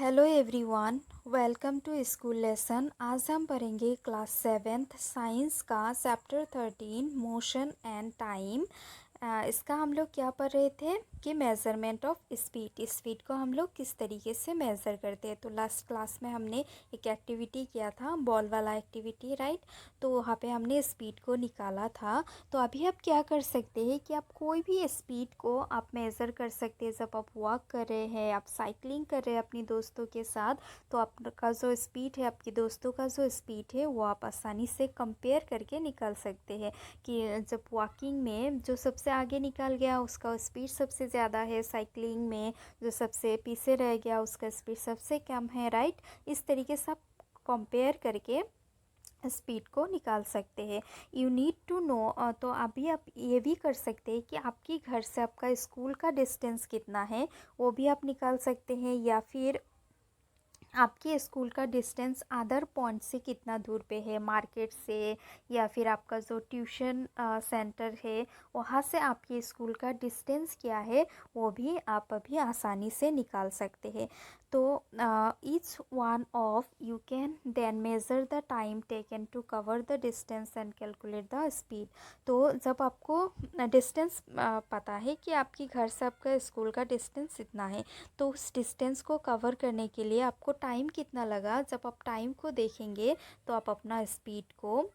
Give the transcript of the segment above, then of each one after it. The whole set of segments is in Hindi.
Hello everyone, welcome to school lesson. आज हम पढ़ेंगे क्लास सेवेंथ साइंस का चैप्टर 13 मोशन एंड टाइम। इसका हम लोग क्या पढ़ रहे थे कि मेज़रमेंट ऑफ स्पीड। स्पीड को हम लोग किस तरीके से मेज़र करते हैं। तो लास्ट क्लास में हमने एक एक्टिविटी किया था, बॉल वाला एक्टिविटी, राइट। तो वहाँ पे हमने स्पीड को निकाला था। तो अभी आप क्या कर सकते हैं कि आप कोई भी स्पीड को आप मेज़र कर सकते हैं। जब आप वॉक कर रहे हैं, आप साइकिलिंग कर रहे हैं अपनी दोस्तों के साथ, तो आपका जो स्पीड है, आपकी दोस्तों का जो स्पीड है, वो आप आसानी से कंपेयर करके निकाल सकते हैं कि जब वॉकिंग में जो सबसे आगे निकल गया उसका स्पीड सबसे ज़्यादा है, साइकिलिंग में जो सबसे पीछे रह गया उसका स्पीड सबसे कम है, राइट। इस तरीके से आप कंपेयर करके स्पीड को निकाल सकते हैं। यू नीड टू नो, तो अभी आप ये भी कर सकते हैं कि आपकी घर से आपका स्कूल का डिस्टेंस कितना है, वो भी आप निकाल सकते हैं। या फिर आपके स्कूल का डिस्टेंस अदर पॉइंट से कितना दूर पे है, मार्केट से, या फिर आपका जो ट्यूशन सेंटर है वहाँ से आपके स्कूल का डिस्टेंस क्या है, वो भी आप अभी आसानी से निकाल सकते हैं। तो each one of you can then measure the time taken to cover the distance and calculate the speed. तो जब आपको डिस्टेंस पता है कि आपके घर से आपका स्कूल का डिस्टेंस इतना है, तो उस डिस्टेंस को कवर करने के लिए आपको टाइम कितना लगा, जब आप टाइम को देखेंगे तो आप अपना स्पीड को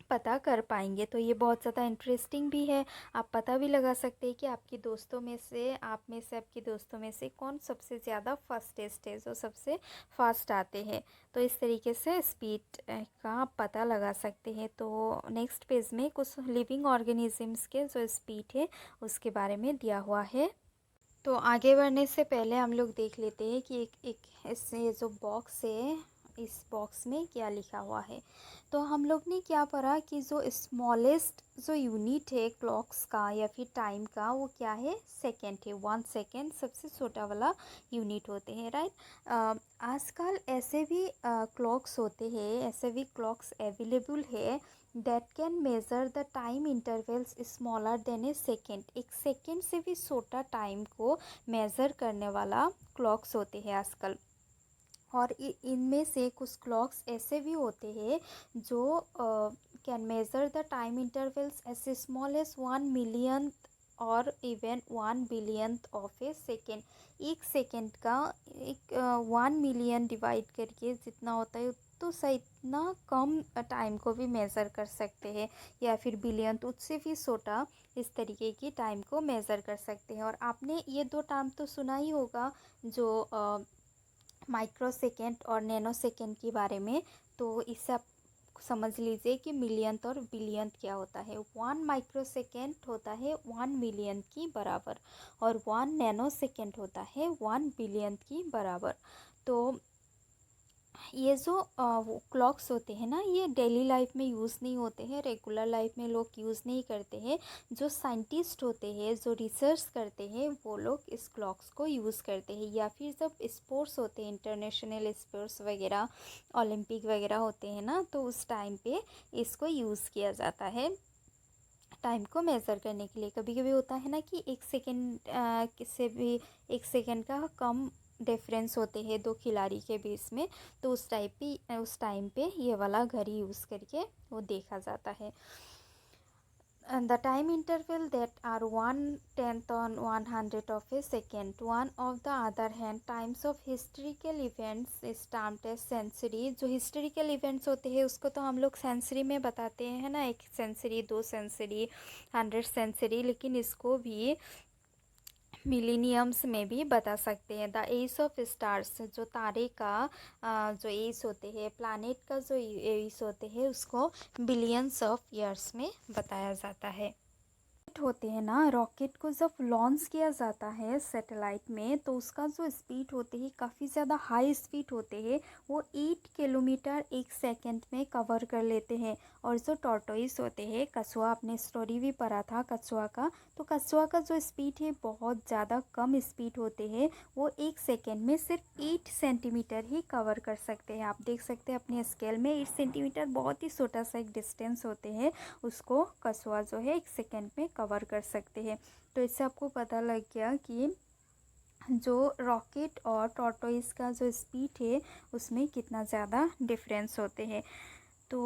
पता कर पाएंगे। तो ये बहुत ज़्यादा इंटरेस्टिंग भी है। आप पता भी लगा सकते हैं कि आपके दोस्तों में से, आप में से, आपके दोस्तों में से कौन सबसे ज़्यादा फास्टेस्ट है, जो सबसे फास्ट आते हैं। तो इस तरीके से स्पीड का आप पता लगा सकते हैं। तो नेक्स्ट पेज में कुछ लिविंग ऑर्गेनिजम्स के जो स्पीड है उसके बारे में दिया हुआ है। तो आगे बढ़ने से पहले हम लोग देख लेते हैं कि एक इससे जो बॉक्स है, इस बॉक्स में क्या लिखा हुआ है। तो हम लोग ने क्या पढ़ा कि जो स्मॉलेस्ट जो यूनिट है क्लॉक्स का या फिर टाइम का, वो क्या है, सेकेंड है। 1 सेकेंड सबसे छोटा वाला यूनिट होते हैं, राइट। आजकल ऐसे भी क्लॉक्स होते हैं, ऐसे भी क्लॉक्स अवेलेबल है that can measure the time intervals smaller than A second. एक सेकेंड से भी छोटा टाइम को मेज़र करने वाला क्लॉक्स होते हैं आजकल। और इनमें से कुछ क्लॉक्स ऐसे भी होते हैं जो can measure the time intervals as small as 1 million और even 1 billionth of a second. एक सेकेंड का एक 1 मिलियन डिवाइड करके जितना होता है तो सही इतना कम टाइम को भी मेज़र कर सकते हैं। या फिर बिलियन, तो उससे भी छोटा इस तरीके की टाइम को मेज़र कर सकते हैं। और आपने ये दो टर्म तो सुना ही होगा, जो माइक्रो सेकेंड और नैनो सेकेंड के बारे में। तो इससे आप समझ लीजिए कि मिलियंथ और बिलियंथ क्या होता है। 1 माइक्रो सेकेंड होता है 1 मिलियन की बराबर, और 1 नैनो सेकेंड होता है 1 बिलियंथ की बराबर। तो ये जो क्लॉक्स होते हैं ना, ये डेली लाइफ में यूज़ नहीं होते हैं, रेगुलर लाइफ में लोग यूज़ नहीं करते हैं। जो साइंटिस्ट होते हैं, जो रिसर्च करते हैं, वो लोग इस क्लॉक्स को यूज़ करते हैं। या फिर जब स्पोर्ट्स होते हैं, इंटरनेशनल स्पोर्ट्स वगैरह, ओलंपिक वगैरह होते हैं ना, तो उस टाइम पे इसको यूज़ किया जाता है टाइम को मेज़र करने के लिए। कभी कभी होता है ना कि 1 सेकेंड से भी 1 सेकेंड का कम डिफरेंस होते हैं दो खिलाड़ी के बीच में, तो उस टाइम पे ये वाला घड़ी यूज़ करके वो देखा जाता है। And the time interval that are 1/10 on 100 of a second. One of the other hand, times of historical events is termed as century. जो historical events होते हैं उसको तो हम लोग सेंचुरी में बताते हैं ना, 1 सेंचुरी, 2 सेंचुरी, 100 सेंचुरी, लेकिन इसको भी मिलीनियम्स में भी बता सकते हैं। द एज ऑफ स्टार्स, जो तारे का जो एज होते हैं, प्लानेट का जो एज होते हैं, उसको बिलियंस ऑफ ईयर्स में बताया जाता है। होते हैं ना, रॉकेट को जब लॉन्च किया जाता है सैटेलाइट में, तो उसका जो स्पीड होते हैं काफ़ी ज़्यादा हाई स्पीड होते हैं। वो 8 किलोमीटर 1 सेकेंड में कवर कर लेते हैं। और जो टॉर्टोइस होते हैं, कछुआ, आपने स्टोरी भी पढ़ा था कछुआ का, तो कछुआ का जो स्पीड है बहुत ज़्यादा कम स्पीड होते हैं। वो 1 सेकेंड में सिर्फ 8 सेंटीमीटर ही कवर कर सकते हैं। आप देख सकते हैं अपने स्केल में 8 सेंटीमीटर बहुत ही छोटा सा एक डिस्टेंस होते हैं, उसको कछुआ जो है 1 सेकेंड में कवर कर सकते हैं। तो इससे आपको पता लग गया कि जो रॉकेट और टॉर्टोइस का जो स्पीड है उसमें कितना ज़्यादा डिफरेंस होते हैं। तो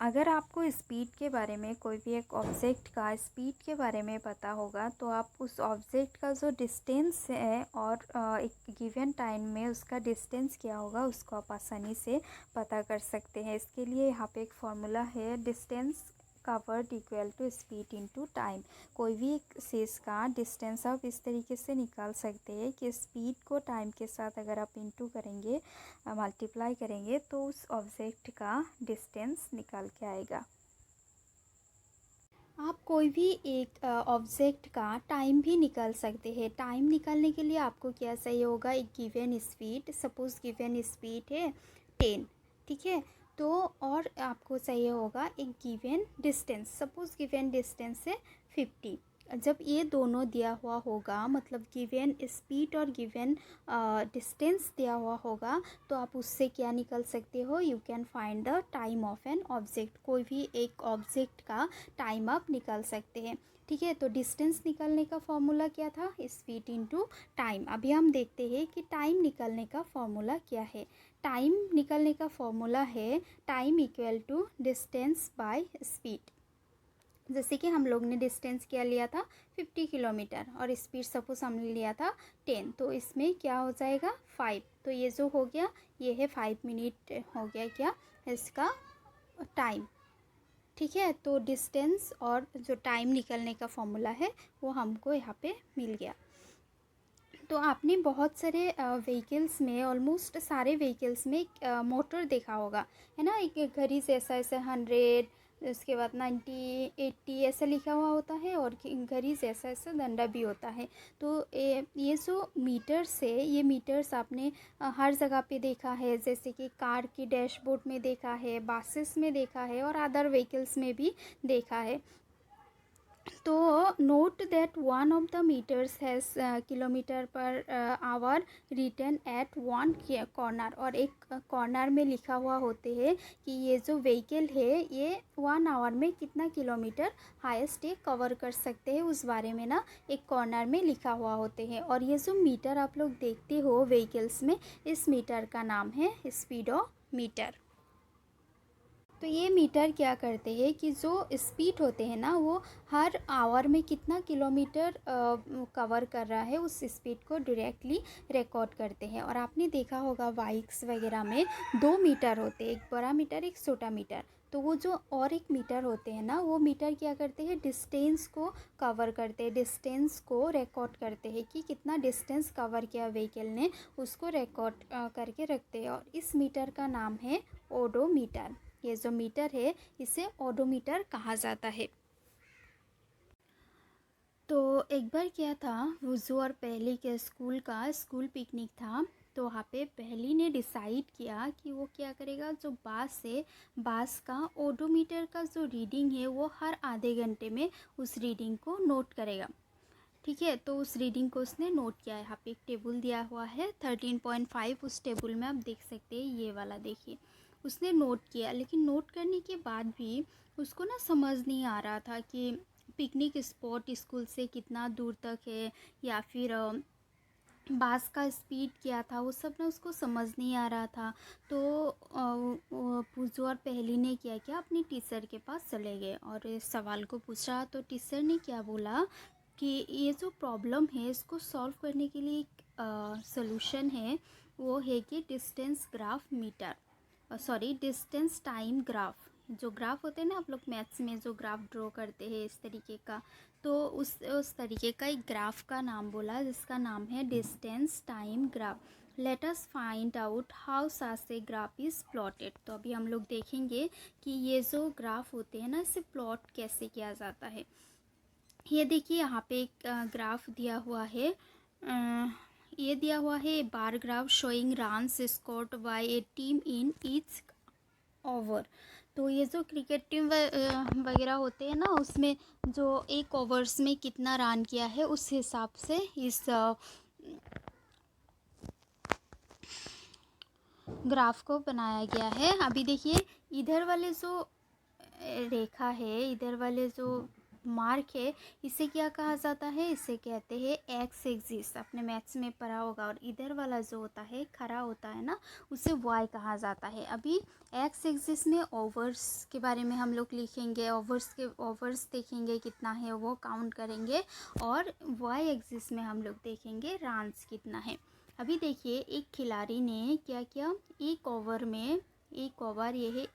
अगर आपको स्पीड के बारे में, कोई भी एक ऑब्जेक्ट का स्पीड के बारे में पता होगा तो आप उस ऑब्जेक्ट का जो डिस्टेंस है और एक गिवन टाइम में उसका डिस्टेंस क्या होगा उसको आप आसानी से पता कर सकते हैं। इसके लिए यहाँ पे एक फॉर्मूला है, distance covered equal to speed into time. कोई भी एक चीज़ का डिस्टेंस आप इस तरीके से निकाल सकते हैं कि स्पीड को टाइम के साथ अगर आप इनटू करेंगे, मल्टीप्लाई करेंगे तो उस ऑब्जेक्ट का डिस्टेंस निकल के आएगा। आप कोई भी एक ऑब्जेक्ट का टाइम भी निकाल सकते हैं। टाइम निकालने के लिए आपको क्या चाहिए होगा, एक given speed, suppose given speed है 10, ठीक है। तो और आपको चाहिए होगा एक given distance, suppose given distance है 50। जब ये दोनों दिया हुआ होगा, मतलब गिवन स्पीड और गिवन डिस्टेंस दिया हुआ होगा, तो आप उससे क्या निकल सकते हो, you can find the time of an object. कोई भी एक ऑब्जेक्ट का टाइम आप निकाल सकते हैं, ठीक है। तो डिस्टेंस निकालने का फॉर्मूला क्या था, स्पीड इनटू टाइम। अभी हम देखते हैं कि टाइम निकालने का फॉर्मूला क्या है। टाइम निकालने का फॉर्मूला है time equal to distance by speed. जैसे कि हम लोग ने डिस्टेंस क्या लिया था 50 किलोमीटर और स्पीड सपोज हमने लिया था 10, तो इसमें क्या हो जाएगा 5। तो ये जो हो गया ये है 5 मिनट हो गया क्या इसका टाइम, ठीक है। तो डिस्टेंस और जो टाइम निकलने का फॉर्मूला है वो हमको यहाँ पे मिल गया। तो आपने बहुत सारे व्हीकल्स में, ऑलमोस्ट सारे व्हीकल्स में मोटर देखा होगा, है ना। एक घड़ी से ऐसा ऐसा 100, उसके बाद 90, 80 ऐसा लिखा हुआ होता है, और घड़ी से ऐसा ऐसा डंडा भी होता है। तो ये जो मीटर्स है, ये मीटर्स आपने हर जगह पे देखा है, जैसे कि कार की डैशबोर्ड में देखा है, बसेस में देखा है और अदर व्हीकल्स में भी देखा है। तो note that one of the meters has kilometer per hour written at one corner, और एक कॉर्नर में लिखा हुआ होते हैं कि ये जो व्हीकल है ये 1 आवर में कितना किलोमीटर हाईएस्ट ये कवर कर सकते हैं, उस बारे में ना एक कॉर्नर में लिखा हुआ होते हैं। और ये जो मीटर आप लोग देखते हो व्हीकल्स में, इस मीटर का नाम है स्पीडोमीटर। तो ये मीटर क्या करते हैं कि जो स्पीड होते हैं ना वो हर आवर में कितना किलोमीटर कवर कर रहा है उस स्पीड को डायरेक्टली रिकॉर्ड करते हैं। और आपने देखा होगा बाइक्स वगैरह में 2 मीटर होते हैं, एक बड़ा मीटर एक छोटा मीटर। तो वो जो और एक मीटर होते हैं ना, वो मीटर क्या करते हैं, डिस्टेंस को कवर करते हैं, डिस्टेंस को रिकॉर्ड करते हैं कि कितना डिस्टेंस कवर किया व्हीकल ने, उसको रिकॉर्ड करके रखते हैं। और इस मीटर का नाम है ओडोमीटर। ये जो मीटर है इसे ओडोमीटर कहा जाता है। तो एक बार क्या था, वुजू और पहली के स्कूल का स्कूल पिकनिक था। तो वहाँ पे पहली ने डिसाइड किया कि वो क्या करेगा, जो बास है, बास का ओडोमीटर का जो रीडिंग है वो हर आधे घंटे में उस रीडिंग को नोट करेगा, ठीक है। तो उस रीडिंग को उसने नोट किया है। यहाँ पे एक टेबल दिया हुआ है 13.5, उस टेबल में आप देख सकते हैं, ये वाला देखिए। उसने नोट किया, लेकिन नोट करने के बाद भी उसको ना समझ नहीं आ रहा था कि पिकनिक स्पॉट स्कूल से कितना दूर तक है, या फिर बास का स्पीड क्या था, वो सब ना उसको समझ नहीं आ रहा था। तो पूजू और पहली ने क्या किया, अपनी टीचर के पास चले गए और इस सवाल को पूछा। तो टीचर ने क्या बोला कि ये जो प्रॉब्लम है इसको सॉल्व करने के लिए एक सॉल्यूशन है, वो है कि distance graph meter, sorry distance time graph. जो ग्राफ होते हैं ना, आप लोग मैथ्स में जो ग्राफ ड्रॉ करते हैं इस तरीके का, तो उस तरीके का एक ग्राफ का नाम बोला, जिसका नाम है distance time graph. Let us find out how such a graph is plotted. तो अभी हम लोग देखेंगे कि ये जो ग्राफ होते हैं ना, इसे प्लॉट कैसे किया जाता है। ये देखिए यहाँ पे एक ग्राफ दिया हुआ है, ये दिया हुआ है bar graph showing runs scored by A team in each over. तो ये जो क्रिकेट टीम वगैरह होते हैं ना, उसमें जो एक ओवर्स में कितना रन किया है उस हिसाब से इस ग्राफ को बनाया गया है। अभी देखिए इधर वाले जो रेखा है, इधर वाले जो मार्क है, इसे क्या कहा जाता है, इसे कहते हैं एक्स एक्सिस। आपने मैथ्स में पढ़ा होगा। और इधर वाला जो होता है खड़ा होता है ना, उसे वाई कहा जाता है। अभी एक्स एक्सिस में ओवर्स के बारे में हम लोग लिखेंगे, ओवर्स देखेंगे कितना है वो काउंट करेंगे। और वाई एक्सिस में हम लोग देखेंगे रन्स कितना है। अभी देखिए एक खिलाड़ी ने क्या किया, एक ओवर ये है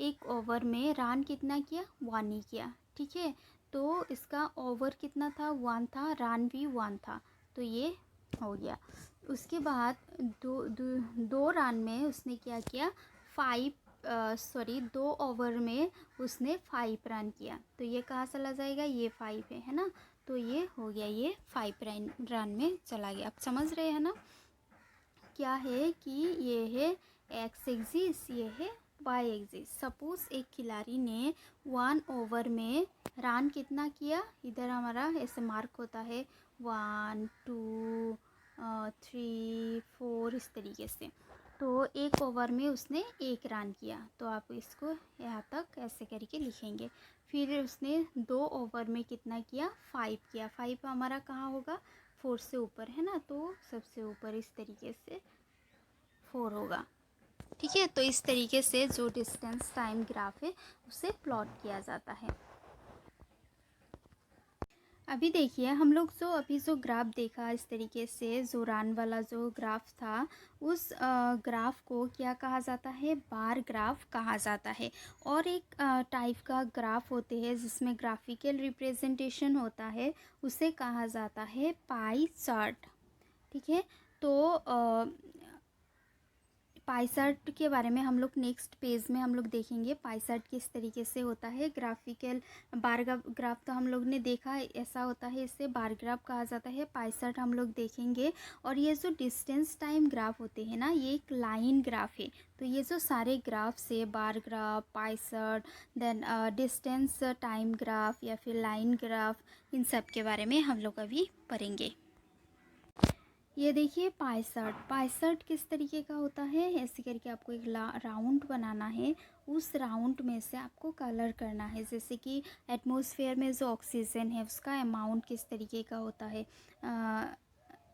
एक ओवर में रन कितना किया, 1 ही किया। ठीक है, तो इसका ओवर कितना था, 1 था, रन भी 1 था, तो ये हो गया। उसके बाद दो रन में उसने क्या किया, 2 ओवर में उसने 5 रन किया। तो ये कहाँ चला जाएगा, ये 5 है ना, तो ये हो गया, ये 5 रन में चला गया। आप समझ रहे हैं ना क्या है कि ये है एक्स एक्सिस, ये है वाई एक्सिस। सपोज एक खिलाड़ी ने 1 ओवर में रन कितना किया, इधर हमारा ऐसे मार्क होता है 1 2 3 4 इस तरीके से। तो एक ओवर में उसने 1 रन किया, तो आप इसको यहाँ तक ऐसे करके लिखेंगे। फिर उसने 2 ओवर में कितना किया, 5 किया। 5 हमारा कहाँ होगा, 4 से ऊपर है ना, तो सबसे ऊपर इस तरीके से 4 होगा। ठीक है, तो इस तरीके से जो डिस्टेंस टाइम ग्राफ है उसे प्लॉट किया जाता है। अभी देखिए हम लोग जो ग्राफ देखा, इस तरीके से जो रन वाला जो ग्राफ था, उस ग्राफ को क्या कहा जाता है, बार ग्राफ कहा जाता है। और एक टाइप का ग्राफ होते हैं जिसमें ग्राफिकल रिप्रेजेंटेशन होता है, उसे कहा जाता है पाई चार्ट। ठीक है, तो पाई चार्ट के बारे में हम लोग नेक्स्ट पेज में हम लोग देखेंगे पाई चार्ट किस तरीके से होता है। ग्राफिकल बार ग्राफ तो हम लोग ने देखा ऐसा होता है, इसे बार ग्राफ कहा जाता है। पाई चार्ट हम लोग देखेंगे। और ये जो डिस्टेंस टाइम ग्राफ होते हैं ना, ये एक लाइन ग्राफ है। तो ये जो सारे ग्राफ्स है, bar graph, pie chart, then distance time graph या फिर लाइन ग्राफ, इन सब के बारे में हम लोग अभी पढ़ेंगे। ये देखिए पाई चार्ट किस तरीके का होता है, ऐसे करके आपको एक राउंड बनाना है। उस राउंड में से आपको कलर करना है, जैसे कि एटमॉस्फेयर में जो ऑक्सीजन है उसका अमाउंट किस तरीके का होता है,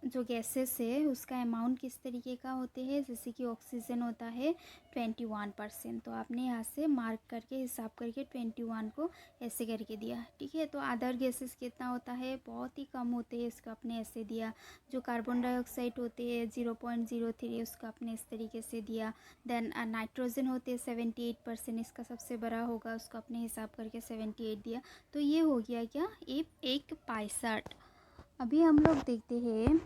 जो गैसेस है उसका अमाउंट किस तरीके का होते हैं। जैसे कि ऑक्सीजन होता है 21%, तो आपने यहाँ से मार्क करके हिसाब करके 21 को ऐसे करके दिया। ठीक है, तो अदर गैसेस कितना होता है, बहुत ही कम होते हैं, इसको आपने ऐसे दिया। जो कार्बन डाइऑक्साइड होते हैं 0.03, उसका आपने इस तरीके से दिया। देन नाइट्रोजन होते हैं 78%, इसका सबसे बड़ा होगा, उसको आपने हिसाब करके 78 दिया। तो ये हो गया क्या, एक पाई चार्ट। अभी हम लोग देखते हैं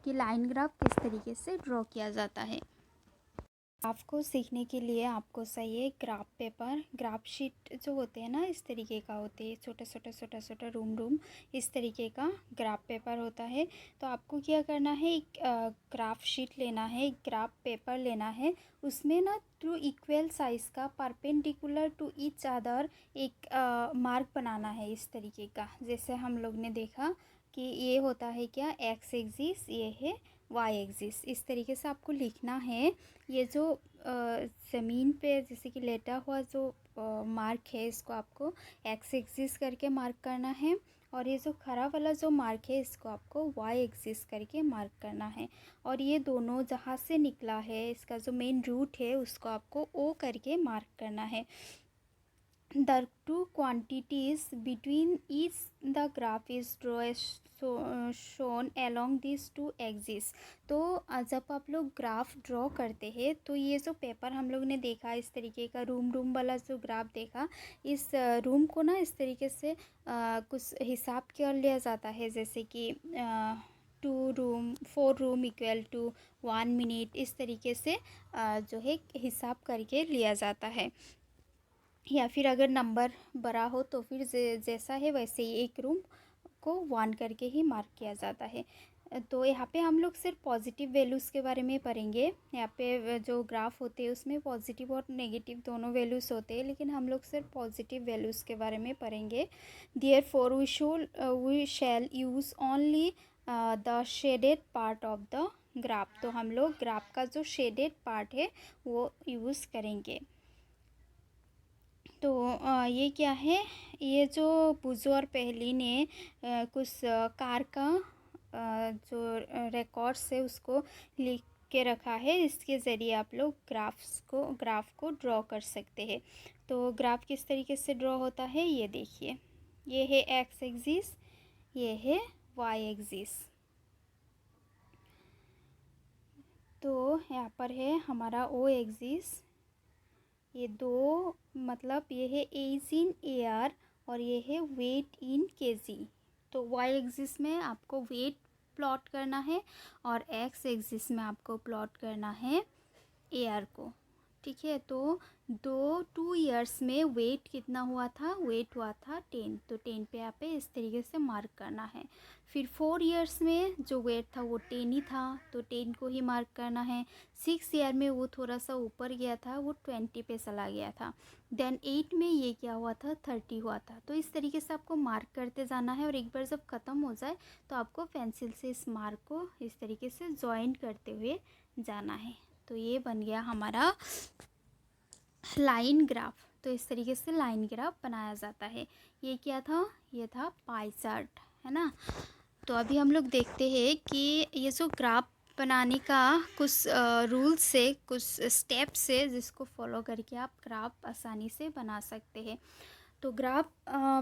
कि लाइन ग्राफ किस तरीके से ड्रॉ किया जाता है। ग्राफ को सीखने के लिए आपको चाहिए ग्राफ पेपर, ग्राफ शीट जो होते हैं ना, इस तरीके का होते हैं, छोटा रूम इस तरीके का ग्राफ पेपर होता है। तो आपको क्या करना है, एक ग्राफ शीट लेना है, एक ग्राफ पेपर लेना है। उसमें ना 2 इक्वल साइज़ का परपेंडिकुलर टू ईच अदर एक मार्क बनाना है इस तरीके का। जैसे हम लोग ने देखा कि ये होता है क्या, एक्स एक्सिस, ये है वाई एक्सिस। इस तरीके से आपको लिखना है। ये जो ज़मीन पे जैसे कि लेटा हुआ जो मार्क है, इसको आपको एक्स एक्सिस करके मार्क करना है। और ये जो खड़ा वाला जो मार्क है, इसको आपको वाई एक्सिस करके मार्क करना है। और ये दोनों जहाँ से निकला है, इसका जो मेन रूट है, उसको आपको ओ करके मार्क करना है। The two quantities between each the graph is shown along these two axes। तो जब आप लोग ग्राफ ड्रॉ करते हैं, तो ये जो पेपर हम लोग ने देखा इस तरीके का रूम वाला जो ग्राफ देखा, इस रूम को ना इस तरीके से कुछ हिसाब कर लिया जाता है। जैसे कि 4 रूम इक्वल टू 1 मिनट, इस तरीके से जो है हिसाब करके लिया जाता है। या फिर अगर नंबर बड़ा हो तो फिर जैसा है वैसे ही एक रूम को 1 करके ही मार्क किया जाता है। तो यहाँ पे हम लोग सिर्फ पॉजिटिव वैल्यूज़ के बारे में पढ़ेंगे। यहाँ पे जो ग्राफ होते हैं उसमें पॉजिटिव और नेगेटिव दोनों वैल्यूज़ होते हैं, लेकिन हम लोग सिर्फ पॉजिटिव वैल्यूज़ के बारे में पढ़ेंगे। Therefore we shall use only the shaded part of the graph. तो हम लोग ग्राफ का जो शेडेड पार्ट है वो यूज़ करेंगे। तो ये क्या है, ये जो बुजो और पहली ने कुछ कार का जो रिकॉर्ड्स है उसको लिख के रखा है। इसके ज़रिए आप लोग ग्राफ को ड्रॉ कर सकते हैं। तो ग्राफ किस तरीके से ड्रॉ होता है ये देखिए, ये है एक्स एक्सिस, ये है वाई एक्सिस। तो यहाँ पर है हमारा ओ एक्सिस, ये दो मतलब ये है एज इन एआर और ये है वेट इन केजी। तो वाई एक्सिस में आपको वेट प्लॉट करना है और एक्स एक्सिस में आपको प्लॉट करना है एआर को। ठीक है, तो 2 ईयर्स में वेट कितना हुआ था, वेट हुआ था 10, तो 10 पे यहाँ पे इस तरीके से मार्क करना है। फिर 4 ईयर्स में जो वेट था वो 10 ही था, तो 10 को ही मार्क करना है। 6 ईयर में वो थोड़ा सा ऊपर गया था, वो 20 पे चला गया था। देन 8 में ये क्या हुआ था, 30 हुआ था। तो इस तरीके से आपको मार्क करते जाना है और एक बार जब ख़त्म हो जाए तो आपको पेंसिल से इस मार्क को इस तरीके से जॉइन करते हुए जाना है। तो ये बन गया हमारा लाइन ग्राफ। तो इस तरीके से लाइन ग्राफ बनाया जाता है। ये क्या था, ये था पाई चार्ट, है ना। तो अभी हम लोग देखते हैं कि ये जो ग्राफ बनाने का कुछ रूल्स से, कुछ स्टेप्स है जिसको फॉलो करके आप ग्राफ आसानी से बना सकते हैं। तो ग्राफ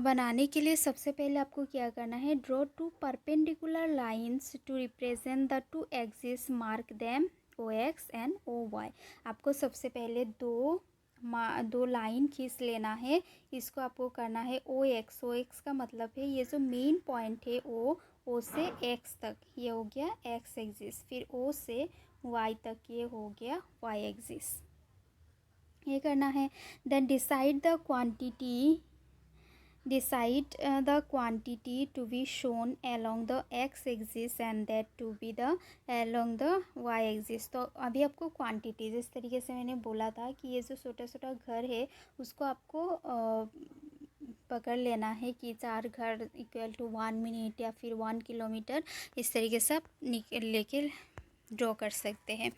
बनाने के लिए सबसे पहले आपको क्या करना है, draw 2 perpendicular lines to represent the 2 axis, mark them O X and O Y. आपको सबसे पहले दो लाइन खींच लेना है। इसको आपको करना है ओ एक्स। ओ एक्स का मतलब है ये जो मेन पॉइंट है ओ से एक्स तक, ये हो गया एक्स एक्सिस। फिर ओ से वाई तक, ये हो गया वाई एक्सिस। ये करना है। Then decide the quantity to be shown along the x axis and that to be the along the y axis। तो अभी आपको क्वांटिटी, जिस तरीके से मैंने बोला था कि ये जो छोटा छोटा घर है उसको आपको पकड़ लेना है कि 4 घर इक्वल टू 1 मिनट या फिर 1 किलोमीटर, इस तरीके से आप लेके ड्रॉ कर सकते हैं।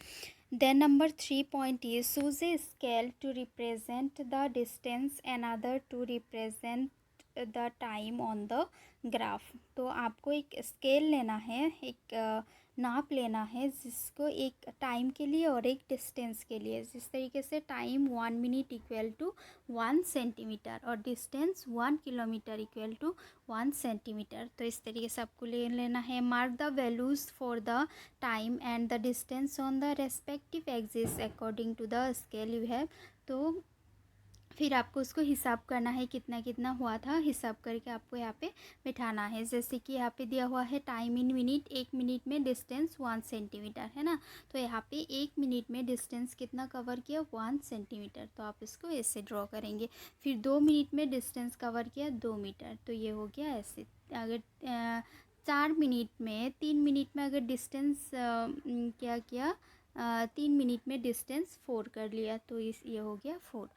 Then number 3 point is choose a scale to represent the distance, another to represent the time on the graph। तो आपको एक स्केल लेना है, एक नाप लेना है जिसको एक टाइम के लिए और एक डिस्टेंस के लिए। जिस तरीके से time 1 minute equal to 1 centimetre और distance 1 kilometre equal to 1 centimetre. तो इस तरीके से आपको ले लेना है। Mark the values for the time and the distance on the respective axis according to the scale you have. तो फिर आपको उसको हिसाब करना है कितना कितना हुआ था, हिसाब करके आपको यहाँ पे बिठाना है। जैसे कि यहाँ पे दिया हुआ है टाइम इन मिनट, 1 मिनट में डिस्टेंस 1 सेंटीमीटर, है ना। तो यहाँ पे 1 मिनट में डिस्टेंस कितना कवर किया, 1 सेंटीमीटर। तो आप इसको ऐसे ड्रॉ करेंगे। फिर 2 मिनट में डिस्टेंस कवर किया 2 मीटर, तो ये हो गया ऐसे। अगर 4 मिनट में, 3 मिनट में अगर डिस्टेंस क्या किया, 3 मिनट में डिस्टेंस 4 कर लिया, तो ये हो गया 4।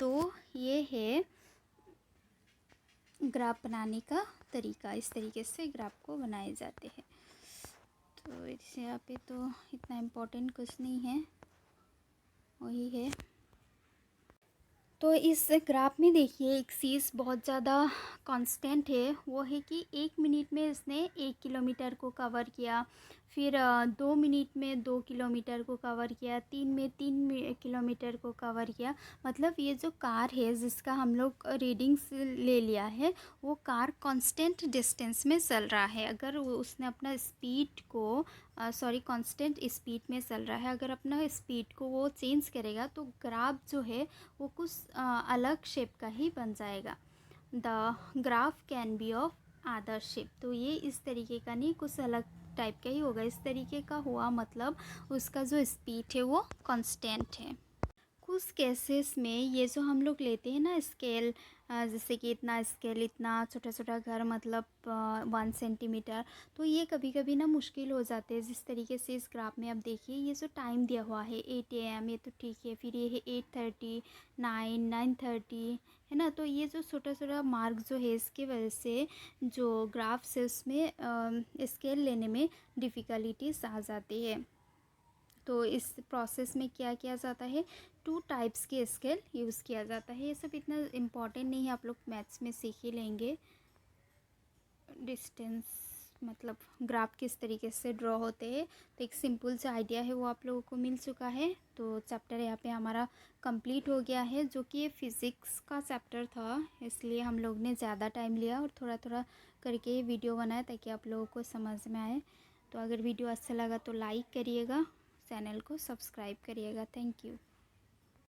तो ये है ग्राफ बनाने का तरीका। इस तरीके से ग्राफ को बनाए जाते हैं। तो इससे यहाँ पे तो इतना इम्पोर्टेंट कुछ नहीं है, वही है। तो इस ग्राफ में देखिए एक चीज़ बहुत ज़्यादा कांस्टेंट है, वो है कि 1 मिनट में इसने 1 किलोमीटर को कवर किया, फिर 2 मिनट में 2 किलोमीटर को कवर किया, 3 में 3 किलोमीटर को कवर किया। मतलब ये जो कार है जिसका हम लोग रीडिंग्स ले लिया है, वो कार कांस्टेंट डिस्टेंस में चल रहा है। अगर उसने अपना स्पीड को कांस्टेंट स्पीड में चल रहा है, अगर अपना स्पीड को वो चेंज करेगा तो ग्राफ जो है वो कुछ अलग शेप का ही बन जाएगा। The graph can be of other shape. तो ये इस तरीके का नहीं, कुछ अलग टाइप का ही होगा। इस तरीके का हुआ मतलब उसका जो स्पीड है वो कांस्टेंट है। कुछ केसेस में ये जो हम लोग लेते हैं ना स्केल, जैसे कि इतना स्केल, इतना छोटा छोटा घर, मतलब 1 सेंटीमीटर, तो ये कभी कभी ना मुश्किल हो जाते हैं। जिस तरीके से इस ग्राफ में आप देखिए ये जो टाइम दिया हुआ है 8 AM, ये तो ठीक है। फिर ये है 8:30, 9:30, है ना। तो ये जो छोटा छोटा मार्क जो है इसकी वजह से जो ग्राफ से उसमें स्केल लेने में डिफ़िकल्टीज आ जाती है। तो इस प्रोसेस में क्या किया जाता है, 2 टाइप्स के स्केल यूज़ किया जाता है। ये सब इतना इम्पॉर्टेंट नहीं है, आप लोग मैथ्स में सीख ही लेंगे। डिस्टेंस मतलब ग्राफ किस तरीके से ड्रॉ होते हैं, तो एक सिंपल सा आइडिया है वो आप लोगों को मिल चुका है। तो चैप्टर यहाँ पे हमारा कंप्लीट हो गया है, जो कि ये फिज़िक्स का चैप्टर था, इसलिए हम लोग ने ज़्यादा टाइम लिया और थोड़ा थोड़ा करके ये वीडियो बनाया ताकि आप लोगों को समझ में आए। तो अगर वीडियो अच्छा लगा तो लाइक करिएगा, चैनल को सब्सक्राइब करिएगा। Thank you.